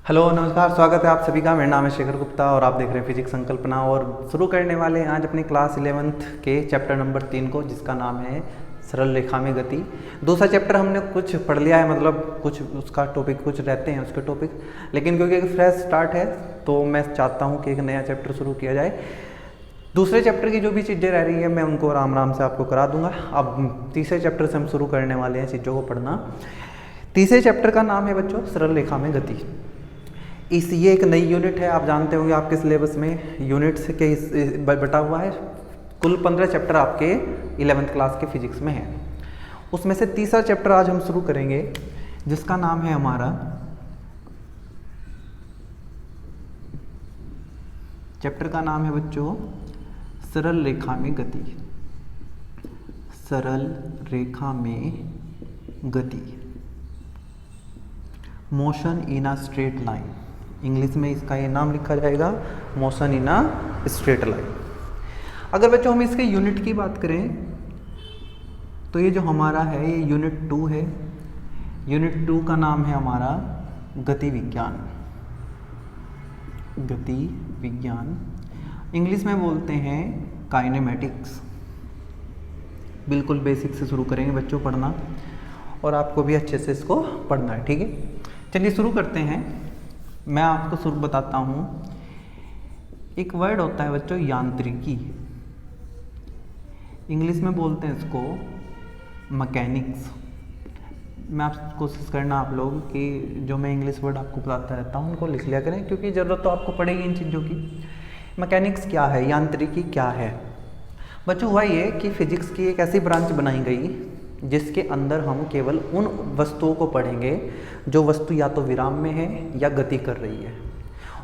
Hello नमस्कार, स्वागत है आप सभी का। मेरा नाम है शेखर गुप्ता और आप देख रहे हैं फिजिक्स संकल्पना। और शुरू करने वाले हैं आज अपनी क्लास 11th के चैप्टर नंबर 3 को, जिसका नाम है सरल रेखा में गति। दूसरा चैप्टर हमने कुछ पढ़ लिया है, मतलब कुछ उसका टॉपिक कुछ रहते हैं उसके टॉपिक, लेकिन क्योंकि एक फ्रेश स्टार्ट है तो मैं चाहता हूँ कि एक नया चैप्टर शुरू किया जाए। दूसरे चैप्टर की जो भी चीज़ें रह रही है मैं उनको आराम आराम से आपको करा दूंगा। अब तीसरे चैप्टर से हम शुरू करने वाले हैं चीज़ों को पढ़ना। तीसरे चैप्टर का नाम है बच्चों सरल रेखा में गति। ये एक नई यूनिट है। आप जानते होंगे आपके सिलेबस में यूनिट्स के बटा हुआ है। कुल 15 चैप्टर आपके 11th क्लास के फिजिक्स में है। उसमें से तीसरा चैप्टर आज हम शुरू करेंगे, जिसका नाम है हमारा चैप्टर का नाम है बच्चों सरल रेखा में गति। सरल रेखा में गति, motion in a straight line. English में इसका ये नाम लिखा जाएगा, motion in a straight line. अगर बच्चों हम इसके यूनिट की बात करें तो ये जो हमारा है ये यूनिट 2 है। यूनिट 2 का नाम है हमारा गति विज्ञान। गति विज्ञान इंग्लिश में बोलते हैं काइनेमेटिक्स। बिल्कुल बेसिक से शुरू करेंगे बच्चों पढ़ना, और आपको भी अच्छे से इसको पढ़ना है, ठीक है। चलिए शुरू करते हैं। मैं आपको शुरू बताता हूँ। एक वर्ड होता है बच्चों यांत्रिकी। इंग्लिश में बोलते हैं इसको मैकेनिक्स। मैं आपसे कोशिश करना आप लोग कि जो मैं इंग्लिश वर्ड आपको बताता रहता हूँ उनको लिख लिया करें, क्योंकि ज़रूरत तो आपको पड़ेगी इन चीज़ों की। मैकेनिक्स क्या है, यांत्रिकी क्या है बच्चों? हुआ ये कि फिजिक्स की एक ऐसी ब्रांच बनाई गई जिसके अंदर हम केवल उन वस्तुओं को पढ़ेंगे जो वस्तु या तो विराम में है या गति कर रही है।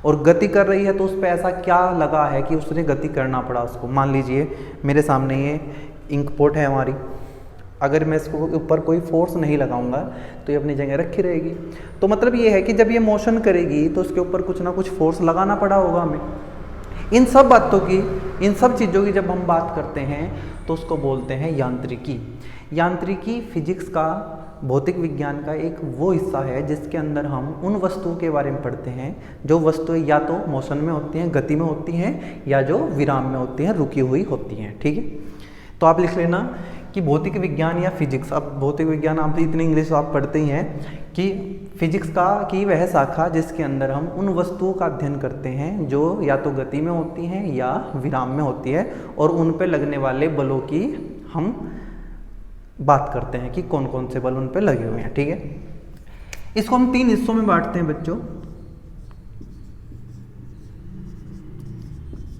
और गति कर रही है तो उस पर ऐसा क्या लगा है कि उसने गति करना पड़ा उसको। मान लीजिए मेरे सामने ये इंक पोट है हमारी, अगर मैं इसको ऊपर कोई फोर्स नहीं लगाऊंगा तो ये अपनी जगह रखी रहेगी। तो मतलब ये है कि जब ये मोशन करेगी तो उसके ऊपर कुछ ना कुछ फोर्स लगाना पड़ा होगा हमें। इन सब बातों की, इन सब चीज़ों की जब हम बात करते हैं तो उसको बोलते हैं यांत्रिकी। यांत्रिकी फिजिक्स का, भौतिक विज्ञान का एक वो हिस्सा है जिसके अंदर हम उन वस्तुओं के बारे में पढ़ते हैं जो वस्तुएं या तो मोशन में होती हैं, गति में होती हैं, या जो विराम में होती हैं, रुकी हुई होती हैं, ठीक है। तो आप लिख लेना कि भौतिक विज्ञान या फिजिक्स, अब भौतिक विज्ञान आप इतनी इंग्लिश आप पढ़ते ही हैं, कि फिजिक्स का की वह शाखा जिसके अंदर हम उन वस्तुओं का अध्ययन करते हैं जो या तो गति में होती हैं या विराम में होती है, और उन पर लगने वाले बलों की हम बात करते हैं कि कौन कौन से बल उन पे लगे हुए हैं, ठीक है। इसको हम 3 हिस्सों में बांटते हैं बच्चों।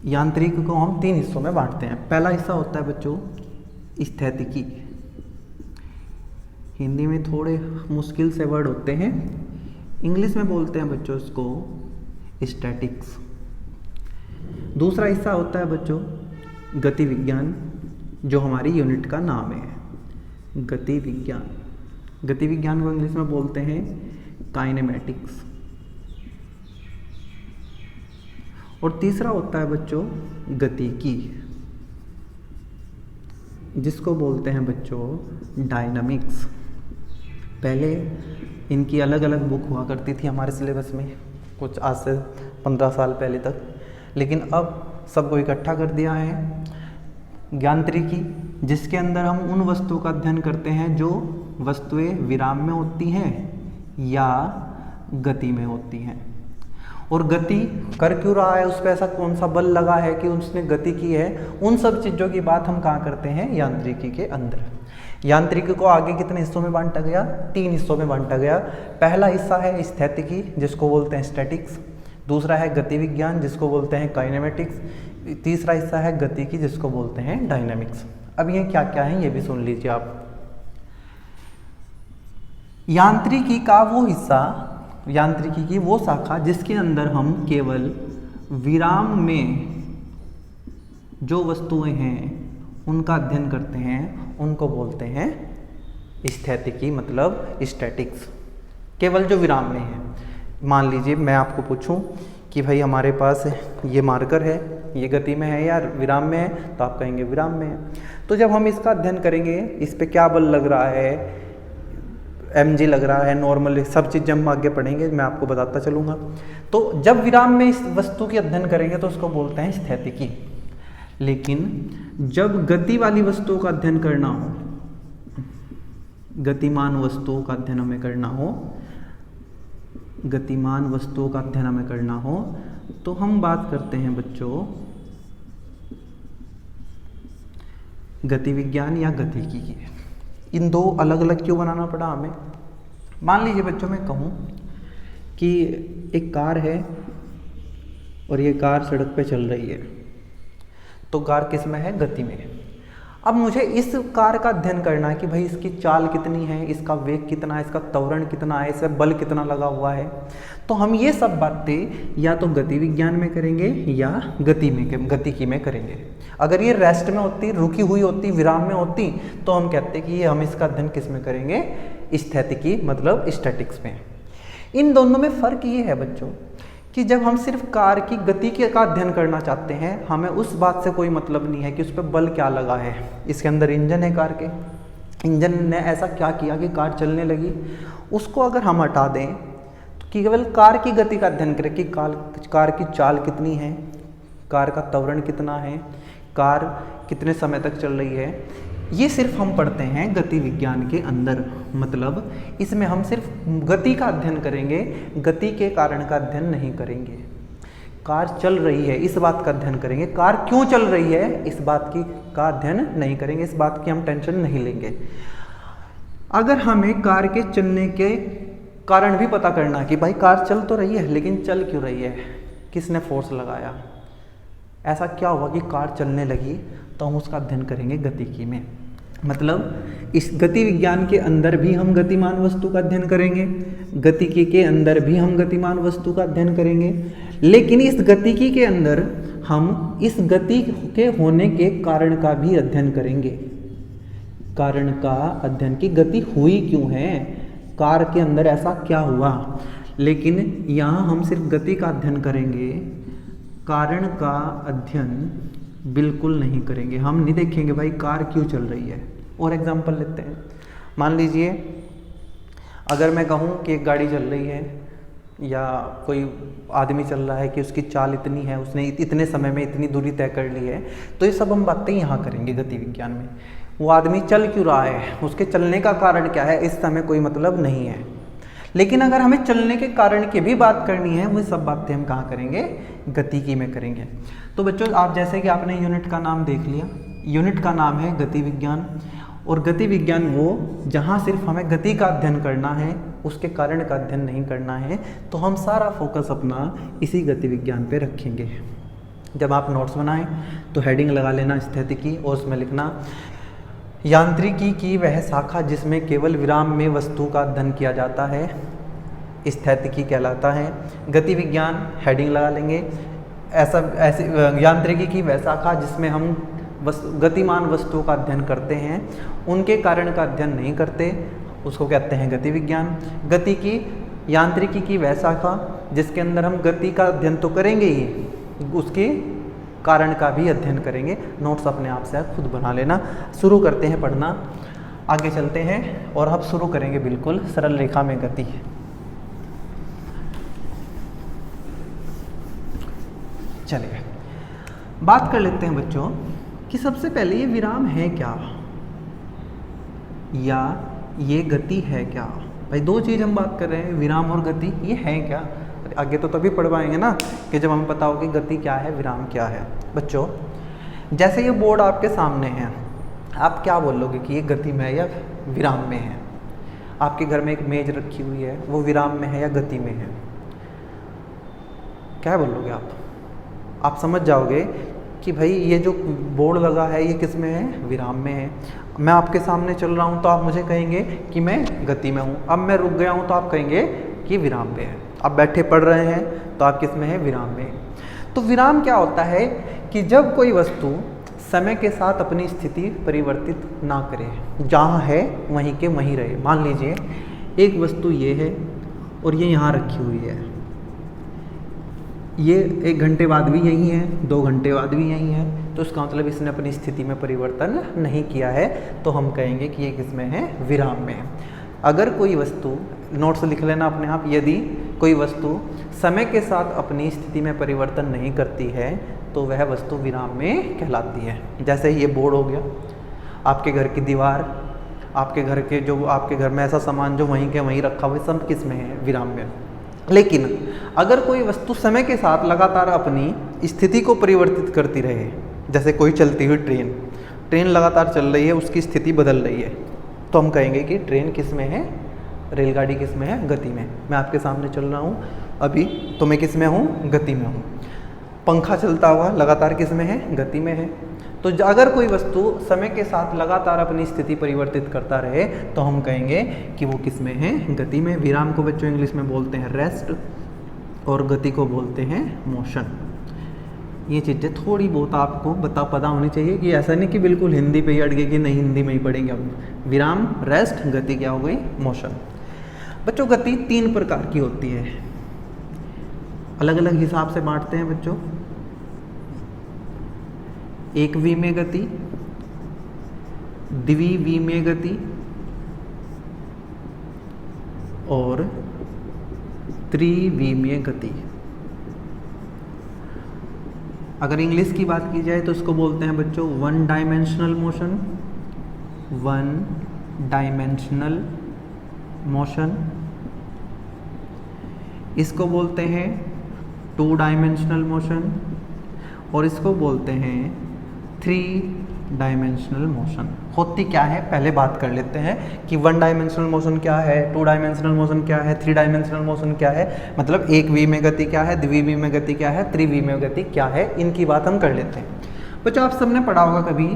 यांत्रिकी को हम 3 हिस्सों में बांटते हैं। पहला हिस्सा होता है बच्चों स्थैतिकी। हिंदी में थोड़े मुश्किल से वर्ड होते हैं, इंग्लिश में बोलते हैं बच्चों इसको स्टैटिक्स। दूसरा हिस्सा होता है बच्चों गति विज्ञान, जो हमारी यूनिट का नाम है, गति विज्ञान। गति विज्ञान को इंग्लिश में बोलते हैं काइनेमेटिक्स। और तीसरा होता है बच्चों गतिकी, जिसको बोलते हैं बच्चों डायनामिक्स। पहले इनकी अलग अलग बुक हुआ करती थी हमारे सिलेबस में, कुछ आज से 15 साल पहले तक, लेकिन अब सबको इकट्ठा कर दिया है। यांत्रिकी, जिसके अंदर हम उन वस्तुओं का अध्ययन करते हैं जो वस्तुएं विराम में होती हैं या गति में होती हैं। और गति कर क्यों रहा है, उस पर ऐसा कौन सा बल लगा है कि उसने गति की है, उन सब चीज़ों की बात हम कहाँ करते हैं, यांत्रिकी के अंदर। यांत्रिकी को आगे कितने हिस्सों में बांटा गया? 3 हिस्सों में बांटा गया। पहला हिस्सा है स्थैतिकी, जिसको बोलते हैं स्टैटिक्स। दूसरा है गति विज्ञान, जिसको बोलते हैं काइनेमेटिक्स। तीसरा हिस्सा है गतिकी, जिसको बोलते हैं डायनामिक्स। अब ये क्या क्या है ये भी सुन लीजिए आप। यांत्रिकी का वो हिस्सा, यांत्रिकी की वो शाखा जिसके अंदर हम केवल विराम में जो वस्तुएं हैं उनका अध्ययन करते हैं, उनको बोलते हैं स्थैतिकी, मतलब स्टैटिक्स। केवल जो विराम में है। मान लीजिए मैं आपको पूछूं कि भाई हमारे पास ये मार्कर है, ये गति में है या विराम में है, तो आप कहेंगे विराम में है। तो जब हम इसका अध्ययन करेंगे, इस पे क्या बल लग रहा है, mg लग रहा है, नॉर्मल, सब चीज़ जब हम आगे पढ़ेंगे मैं आपको बताता चलूँगा। तो जब विराम में इस वस्तु की अध्ययन करेंगे तो उसको बोलते हैं स्थितिकी। लेकिन जब गति वाली वस्तुओं का अध्ययन करना हो, गतिमान वस्तुओं का अध्ययन हमें करना हो, गतिमान वस्तुओं का अध्ययन हमें करना हो, तो हम बात करते हैं बच्चों गति विज्ञान या गतिकी की। इन दो अलग अलग क्यों बनाना पड़ा हमें? मान लीजिए बच्चों मैं कहूँ कि एक कार है और ये कार सड़क पे चल रही है, तो कार किस में है? गति में। अब मुझे इस कार का अध्ययन करना है कि भाई इसकी चाल कितनी है, इसका वेग कितना है, इसका त्वरण कितना है, इसे बल कितना लगा हुआ है। तो हम ये सब बातें या तो गति विज्ञान में करेंगे या गतिकी में करेंगे। अगर ये रेस्ट में होती, रुकी हुई होती, विराम में होती, तो हम कहते कि ये हम इसका अध्ययन किस में करेंगे? स्थितिकी मतलब स्टैटिक्स में। इन दोनों में फ़र्क ये है बच्चों कि जब हम सिर्फ कार की गति का अध्ययन करना चाहते हैं, हमें उस बात से कोई मतलब नहीं है कि उस पर बल क्या लगा है, इसके अंदर इंजन है कार के, इंजन ने ऐसा क्या किया कि कार चलने लगी। उसको अगर हम हटा दें तो केवल कार की गति का अध्ययन करें कि कार की चाल कितनी है, कार का त्वरण कितना है, कार कितने समय तक चल रही है, ये सिर्फ हम पढ़ते हैं गति विज्ञान के अंदर। मतलब इसमें हम सिर्फ गति का अध्ययन करेंगे, गति के कारण का अध्ययन नहीं करेंगे। कार चल रही है इस बात का अध्ययन करेंगे, कार क्यों चल रही है इस बात का अध्ययन नहीं करेंगे, इस बात की हम टेंशन नहीं लेंगे। अगर हमें कार के चलने के कारण भी पता करना है कि भाई कार चल तो रही है लेकिन चल क्यों रही है, किसने फोर्स लगाया, ऐसा क्या हुआ कि कार चलने लगी, तो हम उसका अध्ययन करेंगे गतिकी में। मतलब इस गति विज्ञान के अंदर भी हम गतिमान वस्तु का अध्ययन करेंगे, गतिकी के अंदर भी हम गतिमान वस्तु का अध्ययन करेंगे, लेकिन इस गतिकी के अंदर हम इस गति के होने के कारण का भी अध्ययन करेंगे। कारण का अध्ययन की गति हुई क्यों है, कार के अंदर ऐसा क्या हुआ। लेकिन यहाँ हम सिर्फ गति का अध्ययन करेंगे, कारण का अध्ययन बिल्कुल नहीं करेंगे। हम नहीं देखेंगे भाई कार क्यों चल रही है। और एग्जांपल लेते हैं, मान लीजिए अगर मैं कहूँ कि एक गाड़ी चल रही है या कोई आदमी चल रहा है कि उसकी चाल इतनी है, उसने इतने समय में इतनी दूरी तय कर ली है, तो ये सब हम बातें यहाँ करेंगे गति विज्ञान में। वो आदमी चल क्यों रहा है, उसके चलने का कारण क्या है, इस समय कोई मतलब नहीं है। लेकिन अगर हमें चलने के कारण की भी बात करनी है, वो सब बातें हम कहाँ करेंगे? गतिकी में करेंगे। तो बच्चों आप जैसे कि आपने यूनिट का नाम देख लिया, यूनिट का नाम है गति विज्ञान। और गति विज्ञान वो जहाँ सिर्फ हमें गति का अध्ययन करना है, उसके कारण का अध्ययन नहीं करना है, तो हम सारा फोकस अपना इसी गति विज्ञान पे रखेंगे। जब आप नोट्स बनाएं तो हेडिंग लगा लेना स्थितिकी और उसमें लिखना यांत्रिकी की वह शाखा जिसमें केवल विराम में वस्तु का अध्ययन किया जाता है स्थितिकी कहलाता है। गति विज्ञान हेडिंग लगा लेंगे, ऐसे यांत्रिकी की वह शाखा जिसमें हम गतिमान वस्तुओं का अध्ययन करते हैं, उनके कारण का अध्ययन नहीं करते, उसको कहते हैं गति विज्ञान। गति की यांत्रिकी की वह शाखा जिसके अंदर हम गति का अध्ययन तो करेंगे ही, उसके कारण का भी अध्ययन करेंगे। नोट्स अपने आप से खुद बना लेना। शुरू करते हैं पढ़ना, आगे चलते हैं और अब शुरू करेंगे बिल्कुल सरल रेखा में गति। चलिए बात कर लेते हैं बच्चों कि सबसे पहले ये विराम है क्या या ये गति है क्या। भाई दो चीज़ हम बात कर रहे हैं, विराम और गति, ये है क्या। आगे तो तभी पढ़ पाएंगे ना कि जब हमें पता हो कि गति क्या है, विराम क्या है। बच्चों जैसे ये बोर्ड आपके सामने है, आप क्या बोलोगे कि ये गति में है या विराम में है। आपके घर में एक मेज रखी हुई है, वो विराम में है या गति में है, क्या बोलोगे आप समझ जाओगे कि भाई ये जो बोर्ड लगा है ये किस में है, विराम में है। मैं आपके सामने चल रहा हूँ तो आप मुझे कहेंगे कि मैं गति में हूँ। अब मैं रुक गया हूँ तो आप कहेंगे कि विराम में है। आप बैठे पढ़ रहे हैं तो आप किस में है, विराम में। तो विराम क्या होता है कि जब कोई वस्तु समय के साथ अपनी स्थिति परिवर्तित ना करे, जहाँ है वहीं के वहीं रहे। मान लीजिए एक वस्तु ये है और ये यहाँ रखी हुई है, ये 1 घंटे बाद भी यही है, 2 घंटे बाद भी यही है, तो इसका मतलब इसने अपनी स्थिति में परिवर्तन नहीं किया है, तो हम कहेंगे कि ये किस में है, विराम में है। अगर कोई वस्तु, नोट्स लिख लेना अपने आप, यदि कोई वस्तु समय के साथ अपनी स्थिति में परिवर्तन नहीं करती है तो वह वस्तु विराम में कहलाती है। जैसे ये बोर्ड हो गया, आपके घर की दीवार, आपके घर के जो आपके घर में ऐसा सामान जो वहीं के वहीं रखा हुआ, सब किस में है? विराम में। लेकिन अगर कोई वस्तु समय के साथ लगातार अपनी स्थिति को परिवर्तित करती रहे, जैसे कोई चलती हुई ट्रेन लगातार चल रही है, उसकी स्थिति बदल रही है, तो हम कहेंगे कि ट्रेन किस में है? रेलगाड़ी किस में है? गति में। मैं आपके सामने चल रहा हूँ अभी, तो मैं किस में हूँ? गति में हूँ। पंखा चलता हुआ लगातार किस में है? गति में है। तो अगर कोई वस्तु समय के साथ लगातार अपनी स्थिति परिवर्तित करता रहे तो हम कहेंगे कि वो किस में है? गति में। विराम को बच्चों इंग्लिश में बोलते हैं रेस्ट और गति को बोलते हैं मोशन। ये चीज़ें थोड़ी बहुत आपको पता होनी चाहिए, कि ऐसा नहीं कि बिल्कुल हिंदी पे ही अटके कि नहीं हिंदी में ही पढ़ेंगे हम। विराम, रेस्ट, गति क्या हो गई? मोशन। बच्चों गति 3 प्रकार की होती है, अलग अलग हिसाब से बांटते हैं बच्चों। एकविमीय गति, द्विविमीय गति और त्रिविमीय गति। अगर इंग्लिश की बात की जाए तो इसको बोलते हैं बच्चों one dimensional motion, one dimensional motion. इसको बोलते हैं 2 डायमेंशनल मोशन और इसको बोलते हैं 3 डायमेंशनल मोशन। होती क्या है पहले बात कर लेते हैं कि 1 डायमेंशनल मोशन क्या है, 2 डायमेंशनल मोशन क्या है, 3 डायमेंशनल मोशन क्या है, मतलब एकविमीय गति क्या है, द्विविमीय गति क्या है, त्रिविमीय गति क्या है, इनकी बात हम कर लेते हैं। बच्चों आप सबने पढ़ा होगा कभी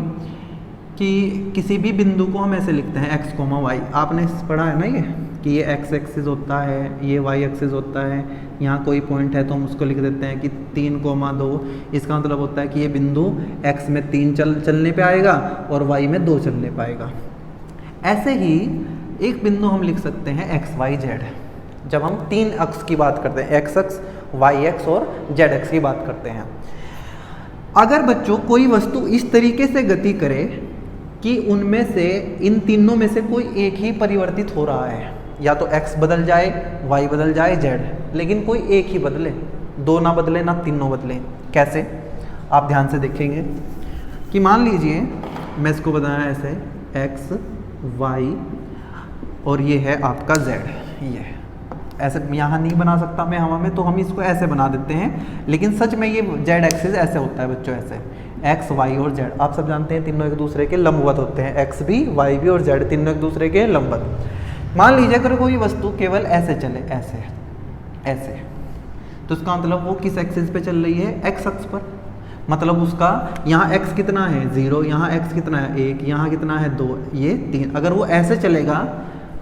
कि किसी भी बिंदु को हम ऐसे लिखते हैं x, y। आपने पढ़ा है ना ये कि ये x एक्सिस होता है, ये y एक्सिस होता है, यहाँ कोई पॉइंट है तो हम उसको लिख देते हैं कि 3,2। इसका मतलब होता है कि ये बिंदु x में 3 चलने पे आएगा और y में 2 चलने पाएगा। ऐसे ही एक बिंदु हम लिख सकते हैं x, y, z। जब हम 3 अक्ष की बात करते हैं, x अक्ष, y अक्ष और z अक्ष की बात करते हैं। अगर बच्चों कोई वस्तु इस तरीके से गति करे कि उनमें से, इन तीनों में से कोई एक ही परिवर्तित हो रहा है, या तो x बदल जाए, y बदल जाए, z, लेकिन कोई एक ही बदले, 2 ना बदले ना तीनों बदले। कैसे? आप ध्यान से देखेंगे कि मान लीजिए मैं इसको बताया ऐसे x, y और ये है आपका z। ये ऐसे यहाँ नहीं बना सकता मैं हवा में, तो हम इसको ऐसे बना देते हैं, लेकिन सच में ये z एक्सिस ऐसे होता है बच्चों, ऐसे x, y और z। आप सब जानते हैं तीनों एक दूसरे के लंबवत होते हैं, x भी, y भी और z तीनों एक दूसरे के लंबवत। मान लीजिए अगर कोई वस्तु केवल ऐसे चले, ऐसे ऐसे, तो इसका मतलब वो किस एक्सिस पे चल रही है? x अक्ष पर। मतलब उसका यहाँ x कितना है? 0, यहाँ x कितना है? 1, यहाँ कितना है? 2, ये 3। अगर वो ऐसे चलेगा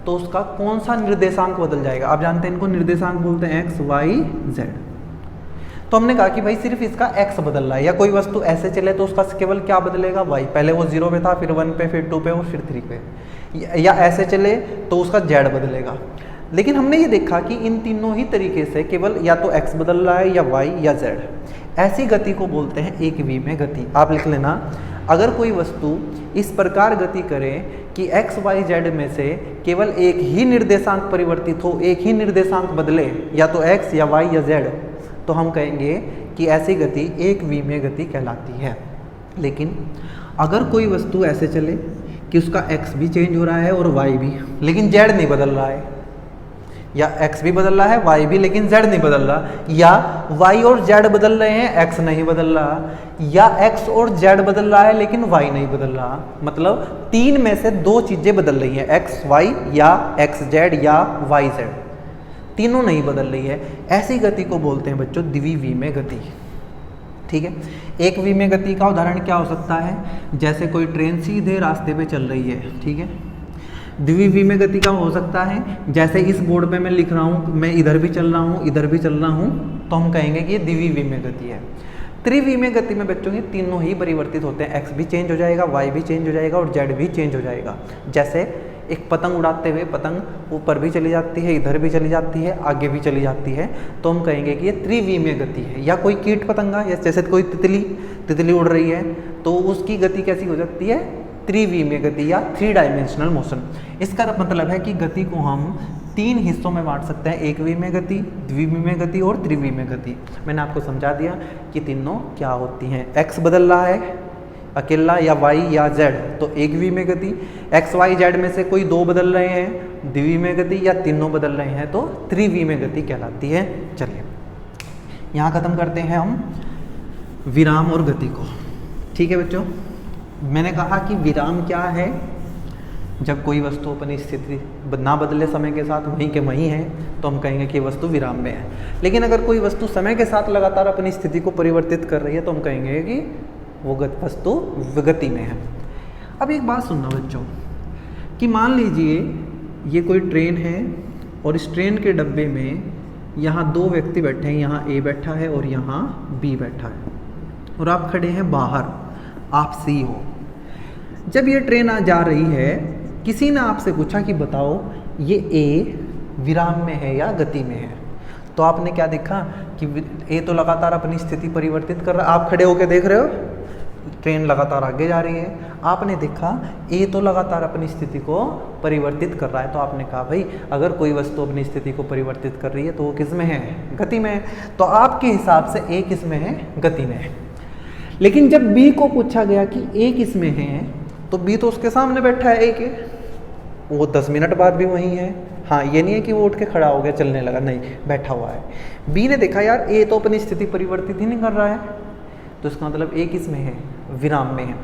तो उसका कौन सा निर्देशांक बदल जाएगा? आप जानते हैं इनको निर्देशांक बोलते हैं x, y, z। तो हमने कहा कि भाई सिर्फ इसका x बदल रहा है, या कोई वस्तु ऐसे चले तो उसका केवल क्या बदलेगा? y। पहले वो 0 पे था, फिर 1 पे, फिर 2 पे और फिर 3 पे। या ऐसे चले तो उसका z बदलेगा। लेकिन हमने ये देखा कि इन तीनों ही तरीके से केवल या तो x बदल रहा है, या y या z। ऐसी गति को बोलते हैं एकविमीय गति। आप लिख लेना, अगर कोई वस्तु इस प्रकार गति करे कि x, y, z में से केवल एक ही निर्देशांक परिवर्तित हो, एक ही निर्देशांक बदले, या तो x या y या z, तो हम कहेंगे कि ऐसी गति एकविमीय गति कहलाती है। लेकिन अगर कोई वस्तु ऐसे चले कि उसका x भी चेंज हो रहा है और y भी, लेकिन z नहीं बदल रहा है, या x भी बदल रहा है, y भी, लेकिन z नहीं बदल रहा, या y और z बदल रहे हैं, x नहीं बदल रहा, या x और z बदल रहा है लेकिन y नहीं बदल रहा। मतलब 3 में से 2 चीज़ें बदल रही हैं, x, y या x, z या y, z, तीनों नहीं बदल रही है। ऐसी गति को बोलते हैं बच्चों द्विविमीय गति। ठीक है। एकविमीय गति का उदाहरण क्या हो सकता है? जैसे कोई ट्रेन सीधे रास्ते पे चल रही है, ठीक है। द्विविमीय गति का हो सकता है जैसे इस बोर्ड पे मैं लिख रहा हूँ, मैं इधर भी चल रहा हूँ, इधर भी चल रहा हूँ, तो हम कहेंगे कि ये द्विविमीय गति है। त्रिविमीय गति में बच्चों ये तीनों ही परिवर्तित होते हैं, x भी चेंज हो जाएगा, y भी चेंज हो जाएगा और z भी चेंज हो जाएगा। जैसे एक पतंग उड़ाते हुए पतंग ऊपर भी चली जाती है, इधर भी चली जाती है, आगे भी चली जाती है, तो हम कहेंगे कि ये त्रिविमीय गति है। या कोई कीट पतंगा, या जैसे कोई तितली उड़ रही है तो उसकी गति कैसी हो सकती है? त्रिवी में गति या 3 डायमेंशनल मोशन। इसका मतलब है कि गति को हम 3 हिस्सों में बांट सकते हैं, एकवी में गति, द्विवी में गति और त्रिवी में गति। मैंने आपको समझा दिया कि तीनों क्या होती हैं। एक्स बदल रहा है अकेला या वाई या जेड तो एकवी में गति, एक्स वाई जेड में से कोई 2 बदल रहे हैं द्विवी में गति, या तीनों बदल रहे हैं तो त्रिवी में गति कहलाती है। चलिए यहाँ खत्म करते हैं हम विराम और गति को। ठीक है बच्चों, मैंने कहा कि विराम क्या है, जब कोई वस्तु अपनी स्थिति ना बदले समय के साथ वहीं के वहीं है तो हम कहेंगे कि वस्तु विराम में है। लेकिन अगर कोई वस्तु समय के साथ लगातार अपनी स्थिति को परिवर्तित कर रही है तो हम कहेंगे कि वो वस्तु विगति में है। अब एक बात सुनना बच्चों कि मान लीजिए ये कोई ट्रेन है और इस ट्रेन के डब्बे में यहाँ 2 व्यक्ति बैठे हैं, यहाँ ए बैठा है और यहाँ बी बैठा है, और आप खड़े हैं बाहर, आप सी हो। जब ये ट्रेन जा रही है, किसी ने आपसे पूछा कि बताओ ये ए विराम में है या गति में है, तो आपने क्या देखा कि ए तो लगातार अपनी स्थिति परिवर्तित कर रहा है। आप खड़े होकर देख रहे हो ट्रेन लगातार आगे जा रही है, आपने देखा ए तो लगातार अपनी स्थिति को परिवर्तित कर रहा है, तो आपने कहा भाई अगर कोई वस्तु अपनी स्थिति को परिवर्तित कर रही है तो वो किस में है, गति में है। तो आपके हिसाब से ए किस में है, गति में है। लेकिन जब बी को पूछा गया कि ए किस में है, तो बी तो उसके सामने बैठा है ए के, वो 10 मिनट बाद भी वहीं है। हाँ, ये नहीं है कि वो उठ के खड़ा हो गया चलने लगा, नहीं, बैठा हुआ है। बी ने देखा यार ए तो अपनी स्थिति परिवर्तित ही नहीं कर रहा है, तो इसका मतलब ए किस में है, विराम में है।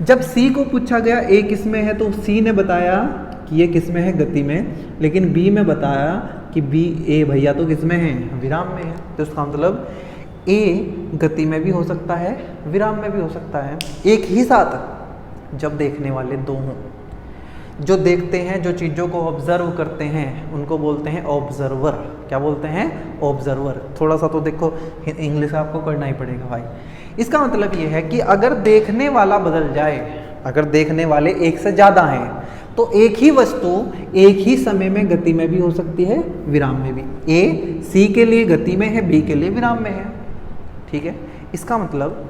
जब सी को पूछा गया ए किस में है, तो सी ने बताया कि ये किस में है, गति में, लेकिन बी में बताया कि बी ए भैया तो किस में है, विराम में है। तो इसका मतलब ए गति में भी हो सकता है, विराम में भी हो सकता है, एक ही साथ जब देखने वाले 2 हों। जो देखते हैं, जो चीज़ों को ऑब्जर्व करते हैं, उनको बोलते हैं ऑब्जर्वर। क्या बोलते हैं, ऑब्जर्वर। थोड़ा सा तो देखो इंग्लिश आपको करना ही पड़ेगा भाई। इसका मतलब ये है कि अगर देखने वाला बदल जाए, अगर देखने वाले एक से ज़्यादा हैं, तो एक ही वस्तु एक ही समय में गति में भी हो सकती है, विराम में भी। ए सी के लिए गति में है, बी के लिए विराम में है। ठीक है, इसका मतलब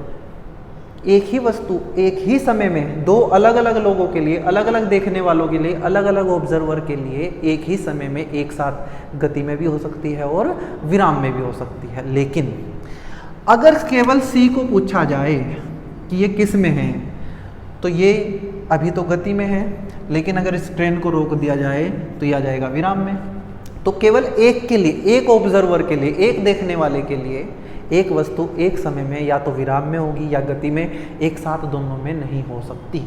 एक ही वस्तु एक ही समय में 2 अलग अलग लोगों के लिए, अलग अलग देखने वालों के लिए, अलग अलग ऑब्जर्वर के लिए एक ही समय में एक साथ गति में भी हो सकती है और विराम में भी हो सकती है। लेकिन अगर केवल सी को पूछा जाए कि ये किस में है, तो ये अभी तो गति में है, लेकिन अगर इस ट्रेन को रोक दिया जाए तो ये आ जाएगा विराम में। तो केवल एक के लिए, एक ऑब्जर्वर के लिए, एक देखने वाले के लिए एक वस्तु एक समय में या तो विराम में होगी या गति में, एक साथ दोनों में नहीं हो सकती।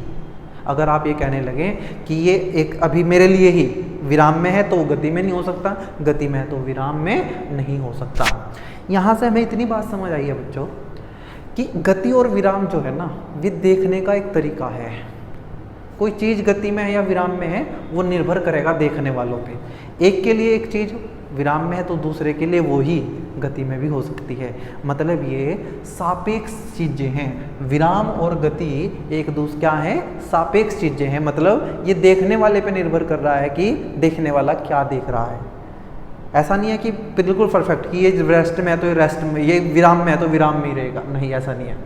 अगर आप ये कहने लगे कि ये एक अभी मेरे लिए ही विराम में है तो वो गति में नहीं हो सकता, गति में है तो विराम में नहीं हो सकता। यहाँ से हमें इतनी बात समझ आई है बच्चों कि गति और विराम जो है ना, वे देखने का एक तरीका है। कोई चीज़ गति में है या विराम में है वो निर्भर करेगा देखने वालों पे। एक के लिए एक चीज़ विराम में है तो दूसरे के लिए वो ही गति में भी हो सकती है। मतलब ये सापेक्ष चीज़ें हैं। विराम और गति एक दूसरे क्या है, सापेक्ष चीज़ें हैं। मतलब ये देखने वाले पे निर्भर कर रहा है कि देखने वाला क्या देख रहा है। ऐसा नहीं है कि बिल्कुल परफेक्ट कि ये रेस्ट में है तो ये रेस्ट में, ये विराम में है तो विराम में ही रहेगा, नहीं, ऐसा नहीं है।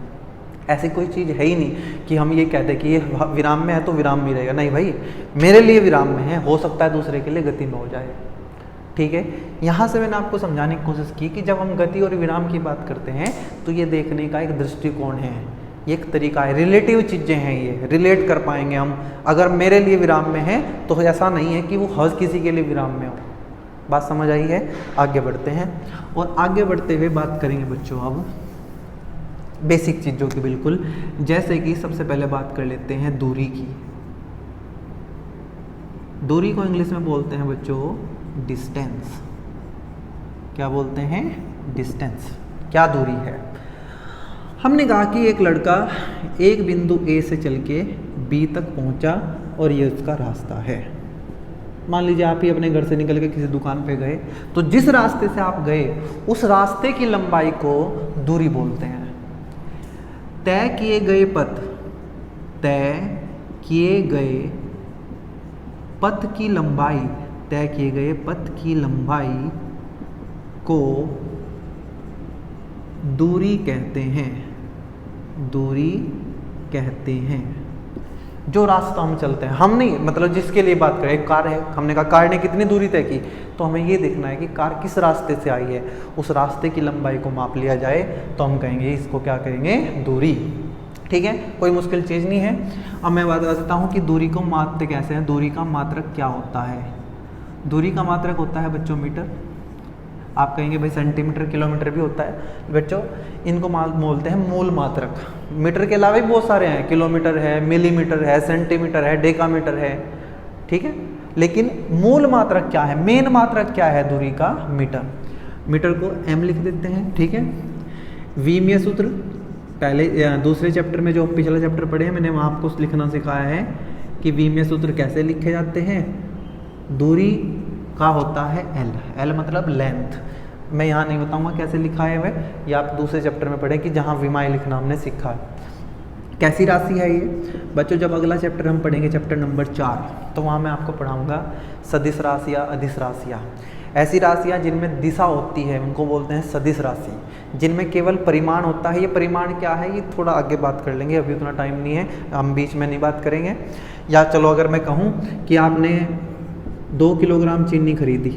ऐसी कोई चीज़ है ही नहीं कि हम ये कहते कि ये विराम में है तो विराम में ही रहेगा। नहीं भाई, मेरे लिए विराम में है, हो सकता है दूसरे के लिए गति में हो जाए। ठीक है, यहाँ से मैंने आपको समझाने की कोशिश की कि जब हम गति और विराम की बात करते हैं तो ये देखने का एक दृष्टिकोण है, ये एक तरीका है, रिलेटिव चीज़ें हैं, ये रिलेट कर पाएंगे हम। अगर मेरे लिए विराम में है तो ऐसा नहीं है कि वो हर किसी के लिए विराम में हो। बात समझ आई है? आगे बढ़ते हैं और आगे बढ़ते हुए बात करेंगे बच्चों अब बेसिक चीज़ों की। बिल्कुल, जैसे कि सबसे पहले बात कर लेते हैं दूरी की। दूरी को इंग्लिश में बोलते हैं बच्चों डिस्टेंस। क्या बोलते हैं? डिस्टेंस। क्या दूरी है? हमने कहा कि एक लड़का एक बिंदु ए से चल के बी तक पहुंचा और ये उसका रास्ता है। मान लीजिए आप ही अपने घर से निकल के किसी दुकान पे गए, तो जिस रास्ते से आप गए उस रास्ते की लंबाई को दूरी बोलते हैं। तय किए गए पथ, तय किए गए पथ की लंबाई, तय किए गए पथ की लंबाई को दूरी कहते हैं, दूरी कहते हैं। जो रास्ता हम चलते हैं, हम नहीं, मतलब जिसके लिए बात करें, एक कार है, हमने कहा कार ने कितनी दूरी तय की, तो हमें ये देखना है कि कार किस रास्ते से आई है, उस रास्ते की लंबाई को माप लिया जाए तो हम कहेंगे इसको क्या कहेंगे, दूरी। ठीक है, कोई मुश्किल चीज़ नहीं है। अब मैं बात करता हूँ कि दूरी को मापते कैसे हैं। दूरी का मात्रक क्या होता है? दूरी का मात्रक होता है बच्चों मीटर। आप कहेंगे भाई सेंटीमीटर किलोमीटर भी होता है बच्चों, इनको बोलते हैं मूल मात्रक। मीटर के अलावा भी बहुत सारे हैं, किलोमीटर है, मिलीमीटर है, सेंटीमीटर है, डेकामीटर है, ठीक है। लेकिन मूल मात्रक क्या है, मेन मात्रक क्या है दूरी का? मीटर। मीटर को m लिख देते हैं, ठीक है। विमीय सूत्र पहले दूसरे चैप्टर में जो पिछला चैप्टर पढ़े हैं मैंने वहाँ आपको लिखना सिखाया है कि विमीय सूत्र कैसे लिखे जाते हैं। दूरी का होता है l मतलब लेंथ। मैं यहाँ नहीं बताऊँगा कैसे लिखा है वह, या आप दूसरे चैप्टर में पढ़ें कि जहाँ विमाय लिखना हमने सीखा है। कैसी राशि है ये बच्चों? जब अगला चैप्टर हम पढ़ेंगे, चैप्टर नंबर 4, तो वहाँ मैं आपको पढ़ाऊँगा सदिश राशियाँ, अदिश राशियाँ। ऐसी राशियाँ जिनमें दिशा होती है उनको बोलते हैं सदिश राशि। जिनमें केवल परिमाण होता है, ये परिमाण क्या है ये थोड़ा आगे बात कर लेंगे, अभी उतना टाइम नहीं है, हम बीच में नहीं बात करेंगे। या चलो अगर मैं कहूँ कि आपने 2 किलोग्राम चीनी खरीदी,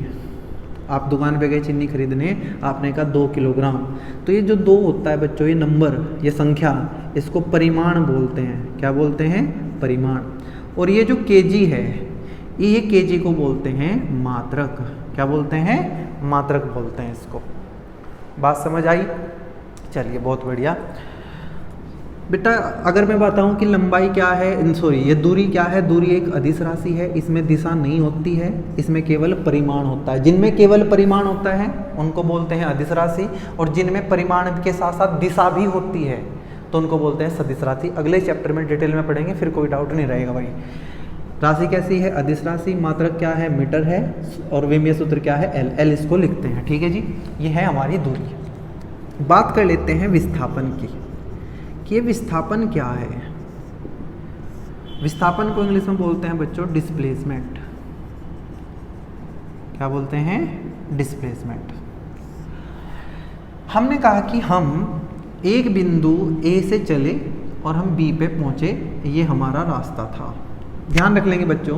आप दुकान पे गए चीनी खरीदने, आपने कहा 2 किलोग्राम, तो ये जो 2 होता है बच्चों, ये नंबर, ये संख्या, इसको परिमाण बोलते हैं। क्या बोलते हैं? परिमाण। और ये जो केजी है, ये केजी को बोलते हैं मात्रक। क्या बोलते हैं? मात्रक बोलते हैं इसको। बात समझ आई? चलिए बहुत बढ़िया बेटा। अगर मैं बताऊं कि लंबाई क्या है, सॉरी ये दूरी क्या है, दूरी एक अदिश राशि है, इसमें दिशा नहीं होती है, इसमें केवल परिमाण होता है। जिनमें केवल परिमाण होता है उनको बोलते हैं अदिश राशि, और जिनमें परिमाण के साथ साथ दिशा भी होती है तो उनको बोलते हैं सदिश राशि। अगले चैप्टर में डिटेल में पढ़ेंगे, फिर कोई डाउट नहीं रहेगा भाई। राशि कैसी है? अदिश राशि। मात्रक क्या है? मीटर है। और विमीय सूत्र क्या है? एल इसको लिखते हैं, ठीक है जी। ये है हमारी दूरी। बात कर लेते हैं विस्थापन की, कि ये विस्थापन क्या है। विस्थापन को इंग्लिश में बोलते हैं बच्चों डिस्प्लेसमेंट। क्या बोलते हैं? डिस्प्लेसमेंट। हमने कहा कि हम एक बिंदु ए से चले और हम बी पे पहुंचे, ये हमारा रास्ता था। ध्यान रख लेंगे बच्चों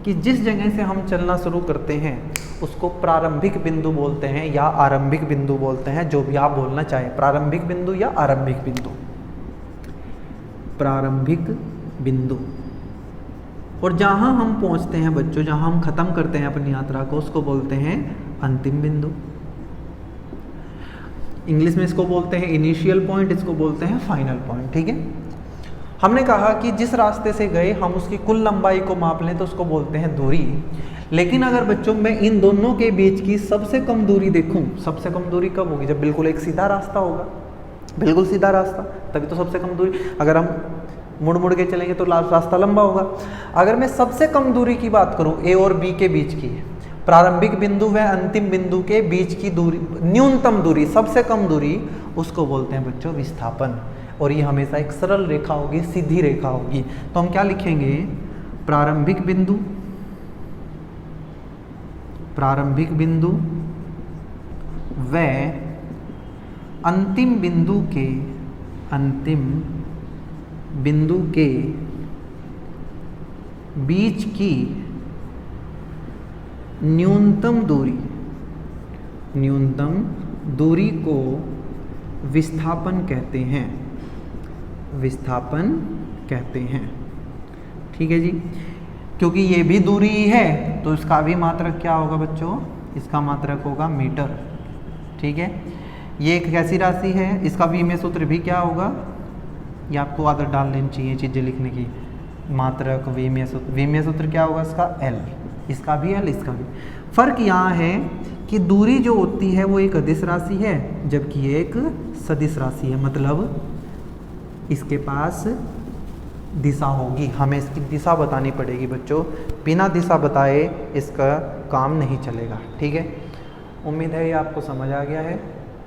कि जिस जगह से हम चलना शुरू करते हैं उसको प्रारंभिक बिंदु बोलते हैं या आरंभिक बिंदु बोलते हैं, जो भी आप बोलना चाहें, प्रारंभिक बिंदु या आरंभिक बिंदु। प्रारंभिक बिंदु। और जहां हम पहुंचते हैं बच्चों, जहां हम खत्म करते हैं अपनी यात्रा को, उसको बोलते हैं अंतिम बिंदु। इंग्लिश में इसको बोलते हैं इनिशियल पॉइंट, इसको बोलते हैं फाइनल पॉइंट, ठीक है। हमने कहा कि जिस रास्ते से गए हम उसकी कुल लंबाई को माप लें तो उसको बोलते हैं दूरी। लेकिन अगर बच्चों मैं इन दोनों के बीच की सबसे कम दूरी देखूं, सबसे कम दूरी कब होगी? जब बिल्कुल एक सीधा रास्ता होगा, बिल्कुल सीधा रास्ता, तभी तो सबसे कम दूरी। अगर हम मुड़ मुड़ के चलेंगे तो रास्ता लंबा होगा। अगर मैं सबसे कम दूरी की बात करूं, ए और बी के बीच की, प्रारंभिक बिंदु व अंतिम बिंदु के बीच की दूरी, न्यूनतम दूरी, सबसे कम दूरी, उसको बोलते हैं बच्चों विस्थापन। और ये हमेशा एक सरल रेखा होगी, सीधी रेखा होगी। तो हम क्या लिखेंगे? प्रारंभिक बिंदु, प्रारंभिक बिंदु व अंतिम बिंदु के, अंतिम बिंदु के बीच की न्यूनतम दूरी, न्यूनतम दूरी को विस्थापन कहते हैं, विस्थापन कहते हैं, ठीक है जी। क्योंकि ये भी दूरी ही है तो इसका भी मात्रक क्या होगा बच्चों? इसका मात्रक होगा मीटर, ठीक है। ये एक कैसी राशि है? इसका विमीय सूत्र भी क्या होगा? ये आपको आदत डाल लेनी चाहिए चीज़ें लिखने की। मात्रक, विमीय सूत्र, विमीय सूत्र क्या होगा इसका? एल, इसका भी एल, इसका भी। फर्क यहाँ है कि दूरी जो होती है वो एक अदिश राशि है, जबकि ये एक सदिश राशि है। मतलब इसके पास दिशा होगी, हमें इसकी दिशा बतानी पड़ेगी बच्चों। बिना दिशा बताए इसका काम नहीं चलेगा, ठीक है। उम्मीद है ये आपको समझ आ गया है।